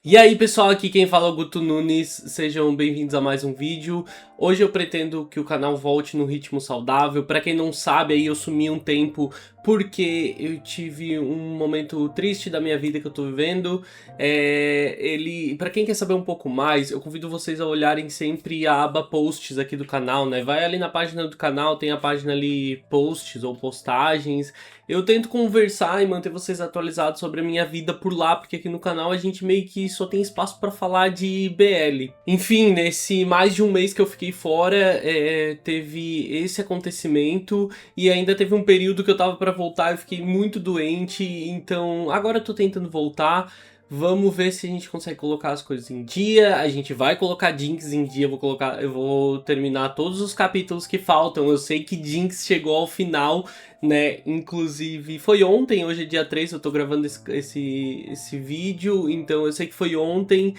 E aí pessoal, aqui quem fala é o Guto Nunes, sejam bem-vindos a mais um vídeo. Hoje eu pretendo que o canal volte no ritmo saudável. Pra quem não sabe, aí eu sumi um tempo porque eu tive um momento triste da minha vida que eu tô vivendo. Pra quem quer saber um pouco mais, eu convido vocês a olharem sempre a aba posts aqui do canal, né? Vai ali na página do canal, tem a página ali posts ou postagens. Eu tento conversar e manter vocês atualizados sobre a minha vida por lá, porque aqui no canal a gente meio que só tem espaço pra falar de BL. Enfim, nesse mais de um mês que eu fiquei fora, teve esse acontecimento e ainda teve um período que eu tava pra voltar, eu fiquei muito doente, então agora eu tô tentando voltar. Vamos ver se a gente consegue colocar as coisas em dia. A gente vai colocar Jinx em dia. Eu vou terminar todos os capítulos que faltam. Eu sei que Jinx chegou ao final, né? Inclusive foi ontem, hoje é dia 3, eu tô gravando esse vídeo. Então eu sei que foi ontem,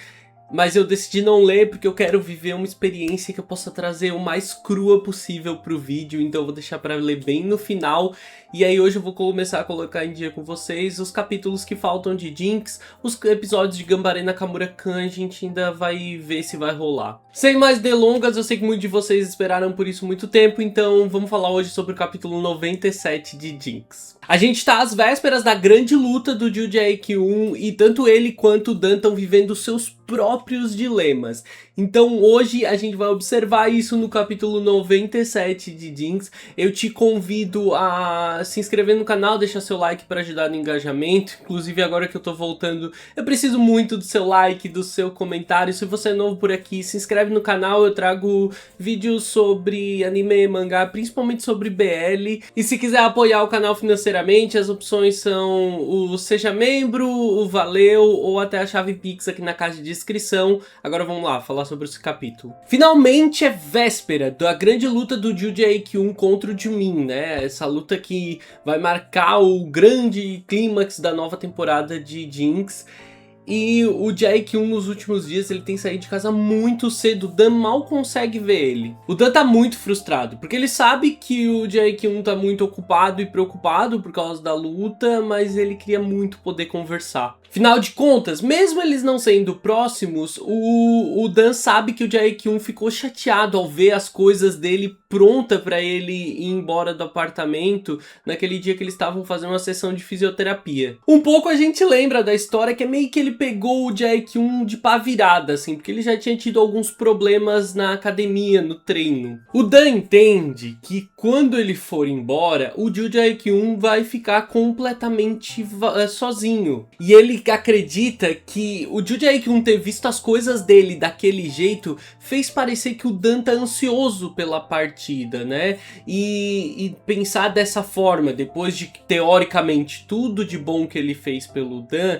mas eu decidi não ler porque eu quero viver uma experiência que eu possa trazer o mais crua possível pro vídeo. Então eu vou deixar pra ler bem no final. E aí hoje eu vou começar a colocar em dia com vocês os capítulos que faltam de Jinx, os episódios de Gambare Nakamura-kun, a gente ainda vai ver se vai rolar. Sem mais delongas, eu sei que muitos de vocês esperaram por isso muito tempo, então vamos falar hoje sobre o capítulo 97 de Jinx. A gente tá às vésperas da grande luta do Joo Jae-kyun e tanto ele quanto o Dan estão vivendo seus próprios dilemas. Então hoje a gente vai observar isso no capítulo 97 de Jinx. Eu te convido a se inscrever no canal, deixar seu like para ajudar no engajamento. Inclusive agora que eu tô voltando, eu preciso muito do seu like, do seu comentário. Se você é novo por aqui, se inscreve no canal, eu trago vídeos sobre anime, mangá, principalmente sobre BL. E se quiser apoiar o canal financeiramente, as opções são o Seja Membro, o Valeu ou até a chave Pix aqui na caixa de descrição. Agora vamos lá, falar sobre esse capítulo. Finalmente é véspera da grande luta do Joo Jae-kyun contra o Jimin, né? Essa luta que vai marcar o grande clímax da nova temporada de Jinx. E o Jae-kyun nos últimos dias ele tem saído de casa muito cedo, o Dan mal consegue ver ele. O Dan tá muito frustrado, porque ele sabe que o Jae-kyun tá muito ocupado e preocupado por causa da luta, mas ele queria muito poder conversar. Afinal de contas, mesmo eles não sendo próximos, o Dan sabe que o Jae-kyun ficou chateado ao ver as coisas dele pronta pra ele ir embora do apartamento naquele dia que eles estavam fazendo uma sessão de fisioterapia. Um pouco a gente lembra da história que é meio que ele pegou o Jae-kyun de pá virada, assim, porque ele já tinha tido alguns problemas na academia, no treino. O Dan entende que quando ele for embora, o Joo Jae-kyun vai ficar completamente sozinho. E ele acredita que o Joo Jae-kyun ter visto as coisas dele daquele jeito fez parecer que o Dan tá ansioso pela partida, né? E pensar dessa forma, depois de que teoricamente tudo de bom que ele fez pelo Dan,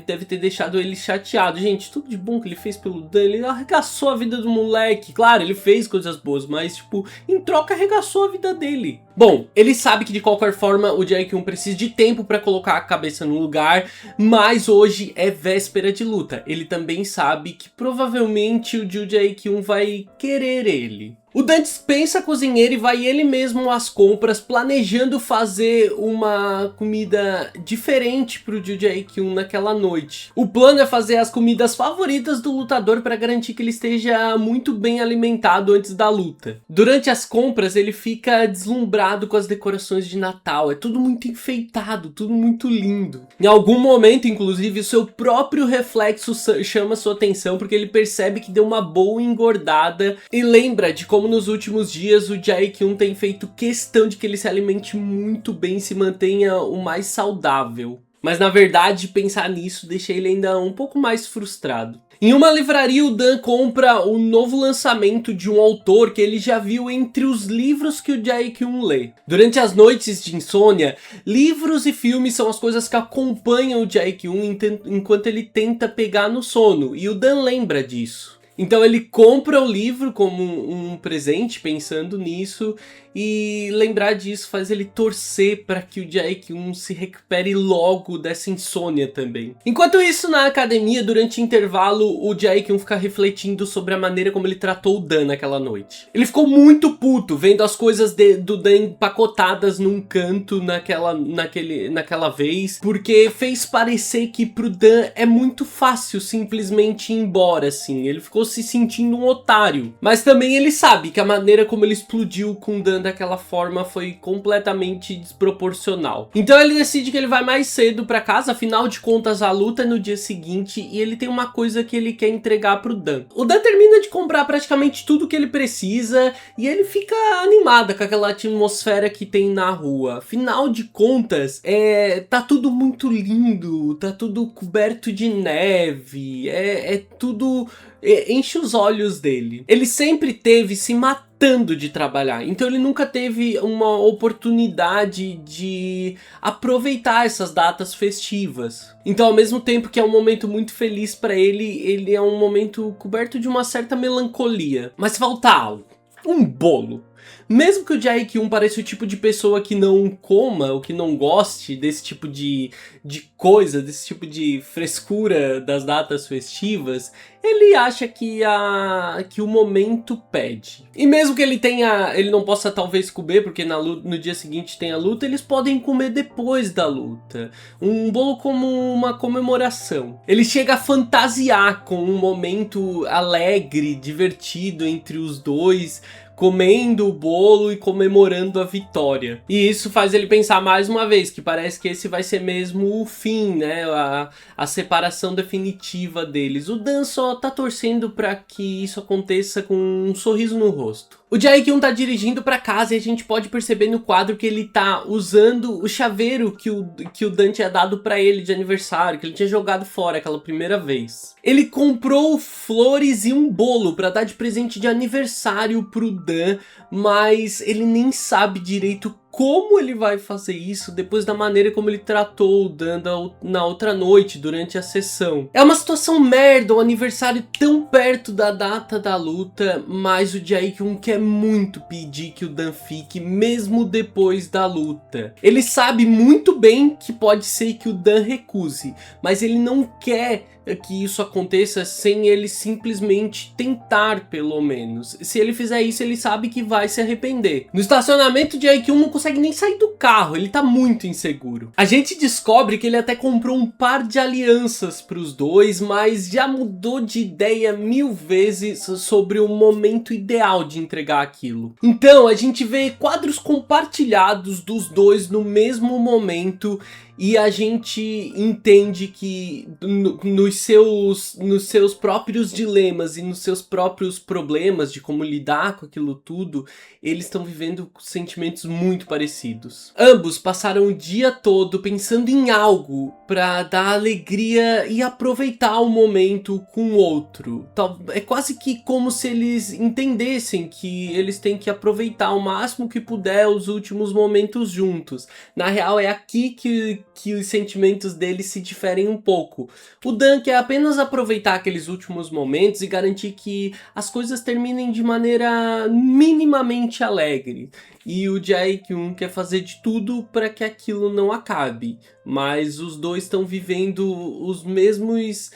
deve ter deixado ele chateado. Gente, tudo de bom que ele fez pelo Dan, ele arregaçou a vida do moleque. Claro, ele fez coisas boas, mas tipo, em troca arregaçou a vida dele. Bom, ele sabe que de qualquer forma o Jae-kyun precisa de tempo pra colocar a cabeça no lugar, mas hoje é véspera de luta. Ele também sabe que provavelmente o Joo Jae-kyun vai querer ele. O Dan dispensa a cozinheira e vai ele mesmo às compras, planejando fazer uma comida diferente pro Joo Jae-kyun naquela noite. O plano é fazer as comidas favoritas do lutador para garantir que ele esteja muito bem alimentado antes da luta. Durante as compras ele fica deslumbrado com as decorações de Natal, é tudo muito enfeitado, tudo muito lindo. Em algum momento, inclusive, o seu próprio reflexo chama sua atenção porque ele percebe que deu uma boa engordada e lembra de como nos últimos dias o Jae-kyun tem feito questão de que ele se alimente muito bem e se mantenha o mais saudável. Mas na verdade pensar nisso deixa ele ainda um pouco mais frustrado. Em uma livraria o Dan compra o novo lançamento de um autor que ele já viu entre os livros que o Jae-kyun lê. Durante as noites de insônia, livros e filmes são as coisas que acompanham o Jae-kyun enquanto ele tenta pegar no sono, e o Dan lembra disso. Então ele compra o livro como um presente, pensando nisso, e lembrar disso faz ele torcer para que o Jae-kyun se recupere logo dessa insônia também. Enquanto isso, na academia, durante o intervalo, o Jae-kyun fica refletindo sobre a maneira como ele tratou o Dan naquela noite. Ele ficou muito puto vendo as coisas do Dan empacotadas num canto naquela vez, porque fez parecer que pro Dan é muito fácil simplesmente ir embora, assim. Ele ficou se sentindo um otário. Mas também ele sabe que a maneira como ele explodiu com o Dan daquela forma foi completamente desproporcional. Então ele decide que ele vai mais cedo pra casa, afinal de contas a luta é no dia seguinte e ele tem uma coisa que ele quer entregar pro Dan. O Dan termina de comprar praticamente tudo que ele precisa e ele fica animado com aquela atmosfera que tem na rua. Afinal de contas, tá tudo muito lindo, tá tudo coberto de neve, tudo... enche os olhos dele. Ele sempre teve se matando de trabalhar, então ele nunca teve uma oportunidade de aproveitar essas datas festivas. Então, ao mesmo tempo que é um momento muito feliz pra ele, ele é um momento coberto de uma certa melancolia. Mas falta algo. Um bolo. Mesmo que o Jae-kyun pareça o tipo de pessoa que não coma ou que não goste desse tipo de coisa, desse tipo de frescura das datas festivas, ele acha que o momento pede. E mesmo que ele não possa talvez comer, porque no dia seguinte tem a luta, eles podem comer depois da luta. Um bolo como uma comemoração. Ele chega a fantasiar com um momento alegre, divertido entre os dois, comendo o bolo e comemorando a vitória. E isso faz ele pensar mais uma vez que parece que esse vai ser mesmo o fim, né? A separação definitiva deles. O Dan só tá torcendo pra que isso aconteça com um sorriso no rosto. O Jae-kyun tá dirigindo pra casa e a gente pode perceber no quadro que ele tá usando o chaveiro que o Dan tinha dado pra ele de aniversário, que ele tinha jogado fora aquela primeira vez. Ele comprou flores e um bolo pra dar de presente de aniversário pro Dan, mas ele nem sabe direito como ele vai fazer isso depois da maneira como ele tratou o Dan na outra noite, durante a sessão. É uma situação merda, o aniversário tão perto da data da luta, mas o Jae-kyun quer muito pedir que o Dan fique, mesmo depois da luta. Ele sabe muito bem que pode ser que o Dan recuse, mas ele não quer que isso aconteça sem ele simplesmente tentar, pelo menos. Se ele fizer isso, ele sabe que vai se arrepender. No estacionamento, Jae-kyun não consegue nem sair do carro, ele tá muito inseguro. A gente descobre que ele até comprou um par de alianças pros dois, mas já mudou de ideia 1000 vezes sobre o momento ideal de entregar aquilo. Então, a gente vê quadros compartilhados dos dois no mesmo momento e a gente entende que nos seus próprios dilemas e nos seus próprios problemas de como lidar com aquilo tudo, eles estão vivendo sentimentos muito parecidos. Ambos passaram o dia todo pensando em algo para dar alegria e aproveitar o momento com o outro. É quase que como se eles entendessem que eles têm que aproveitar o máximo que puder os últimos momentos juntos. Na real, é aqui que os sentimentos deles se diferem um pouco. O Dan quer apenas aproveitar aqueles últimos momentos e garantir que as coisas terminem de maneira minimamente alegre. E o Jae-kyun quer fazer de tudo para que aquilo não acabe. Mas os dois estão vivendo os mesmos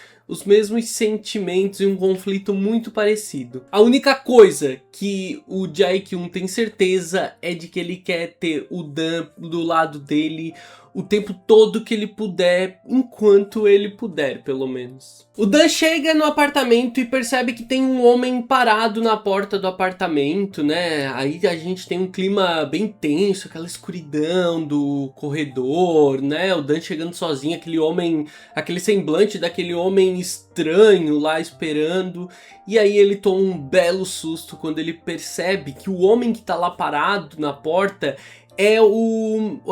sentimentos e um conflito muito parecido. A única coisa que o Jae-kyun tem certeza é de que ele quer ter o Dan do lado dele o tempo todo que ele puder, enquanto ele puder, pelo menos. O Dan chega no apartamento e percebe que tem um homem parado na porta do apartamento, né? Aí a gente tem um clima bem tenso, aquela escuridão do corredor, né? O Dan chegando sozinho, aquele semblante daquele homem estranho lá esperando. E aí ele toma um belo susto quando ele percebe que o homem que tá lá parado na porta é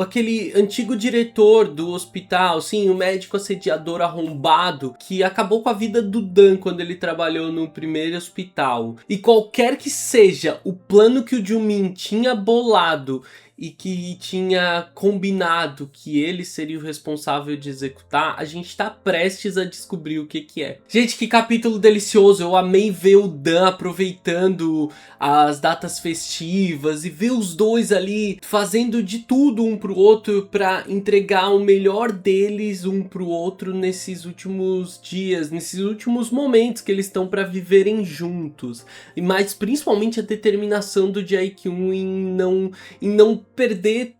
aquele antigo diretor do hospital, sim, o médico assediador arrombado que acabou com a vida do Dan quando ele trabalhou no primeiro hospital. E qualquer que seja o plano que o Joo-min tinha bolado e que tinha combinado que ele seria o responsável de executar, a gente tá prestes a descobrir o que que é. Gente, que capítulo delicioso, eu amei ver o Dan aproveitando as datas festivas e ver os dois ali fazendo de tudo um pro outro pra entregar o melhor deles um pro outro nesses últimos dias, nesses últimos momentos que eles estão pra viverem juntos. E mas principalmente a determinação do Jae-kyun em não perder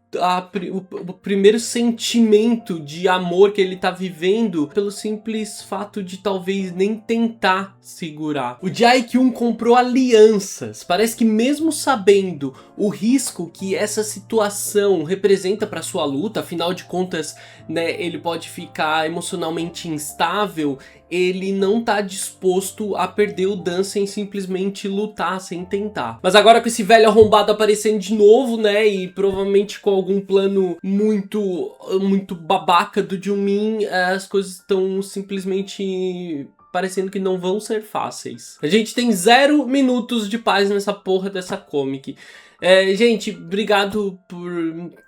o primeiro sentimento de amor que ele tá vivendo pelo simples fato de talvez nem tentar segurar. O Jae-kyun comprou alianças. Parece que mesmo sabendo o risco que essa situação representa para sua luta, afinal de contas, né, ele pode ficar emocionalmente instável, ele não tá disposto a perder o Dan sem simplesmente lutar, sem tentar. Mas agora com esse velho arrombado aparecendo de novo, né, e provavelmente com algum plano muito babaca do Jimin, as coisas estão simplesmente parecendo que não vão ser fáceis. A gente tem 0 minutos de paz nessa porra dessa comic. Gente, obrigado por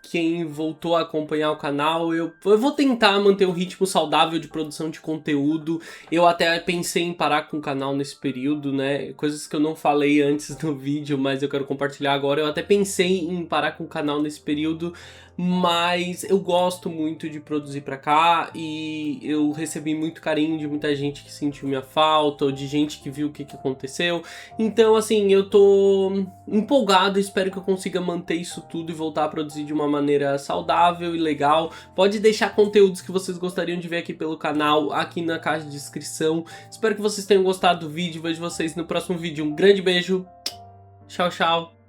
quem voltou a acompanhar o canal. Eu vou tentar manter um ritmo saudável de produção de conteúdo. Eu até pensei em parar com o canal nesse período, né? Coisas que eu não falei antes no vídeo, mas eu quero compartilhar agora. Eu até pensei em parar com o canal nesse período, mas eu gosto muito de produzir pra cá e eu recebi muito carinho de muita gente que sentiu minha falta, ou de gente que viu o que aconteceu. Então, assim, eu tô empolgado, espero que eu consiga manter isso tudo e voltar a produzir de uma maneira saudável e legal. Pode deixar conteúdos que vocês gostariam de ver aqui pelo canal, aqui na caixa de descrição. Espero que vocês tenham gostado do vídeo, vejo vocês no próximo vídeo. Um grande beijo, tchau, tchau.